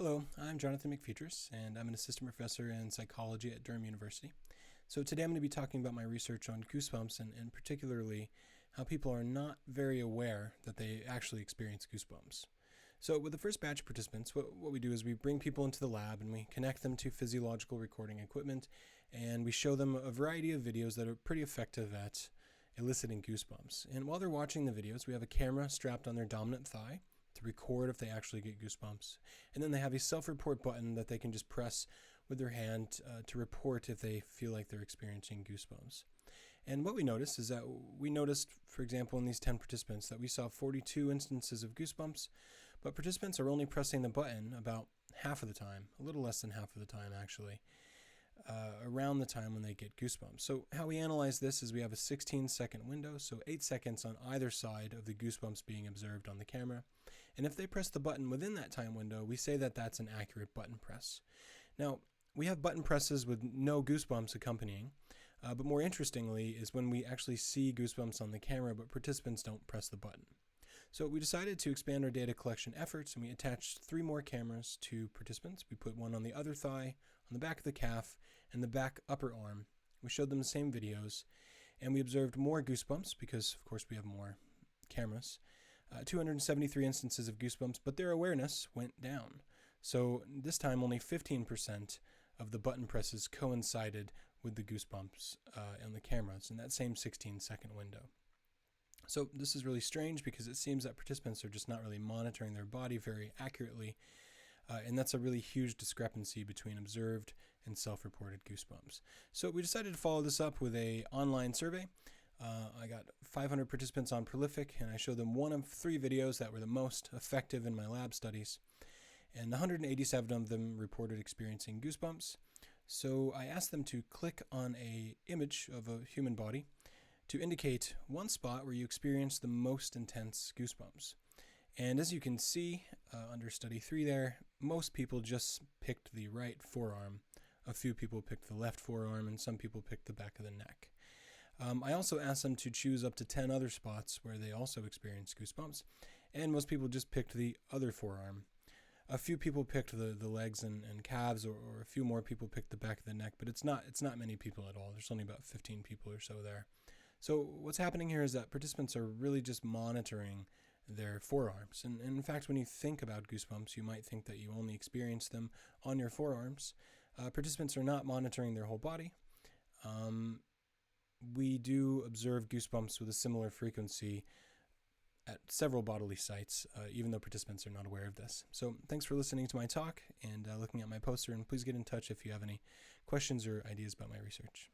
Hello, I'm Jonathon McPhetres, and I'm an assistant professor in psychology at Durham University. So today I'm going to be talking about my research on goosebumps and particularly how people are not very aware that they actually experience goosebumps. So with the first batch of participants, what we do is we bring people into the lab and we connect them to physiological recording equipment, and we show them a variety of videos that are pretty effective at eliciting goosebumps. And while they're watching the videos, we have a camera strapped on their dominant thigh to record if they actually get goosebumps. And then they have a self-report button that they can just press with their hand to report if they feel like they're experiencing goosebumps. And what we noticed is that for example, in these 10 participants, that we saw 42 instances of goosebumps, but participants are only pressing the button about half of the time, a little less than half of the time actually, around the time when they get goosebumps. So how we analyze this is we have a 16-second window, so 8 seconds on either side of the goosebumps being observed on the camera. And if they press the button within that time window, we say that that's an accurate button press. Now, we have button presses with no goosebumps accompanying, but more interestingly is when we actually see goosebumps on the camera, but participants don't press the button. So we decided to expand our data collection efforts, and we attached 3 more cameras to participants. We put one on the other thigh, on the back of the calf, and the back upper arm. We showed them the same videos, and we observed more goosebumps because, of course, we have more cameras. 273 instances of goosebumps, but their awareness went down. So this time only 15% of the button presses coincided with the goosebumps on the cameras in that same 16-second window. So this is really strange because it seems that participants are just not really monitoring their body very accurately, and that's a really huge discrepancy between observed and self-reported goosebumps. So we decided to follow this up with an online survey. I got 500 participants on Prolific, and I showed them one of 3 videos that were the most effective in my lab studies. And 187 of them reported experiencing goosebumps. So I asked them to click on an image of a human body to indicate one spot where you experience the most intense goosebumps. And as you can see under study 3 there, most people just picked the right forearm. A few people picked the left forearm, and some people picked the back of the neck. I also asked them to choose up to 10 other spots where they also experienced goosebumps, and most people just picked the other forearm. A few people picked the legs and calves, or a few more people picked the back of the neck, but it's not many people at all. There's only about 15 people or so there. So what's happening here is that participants are really just monitoring their forearms. And in fact, when you think about goosebumps, you might think that you only experience them on your forearms. Participants are not monitoring their whole body. We do observe goosebumps with a similar frequency at several bodily sites, even though participants are not aware of this. So thanks for listening to my talk and looking at my poster, and please get in touch if you have any questions or ideas about my research.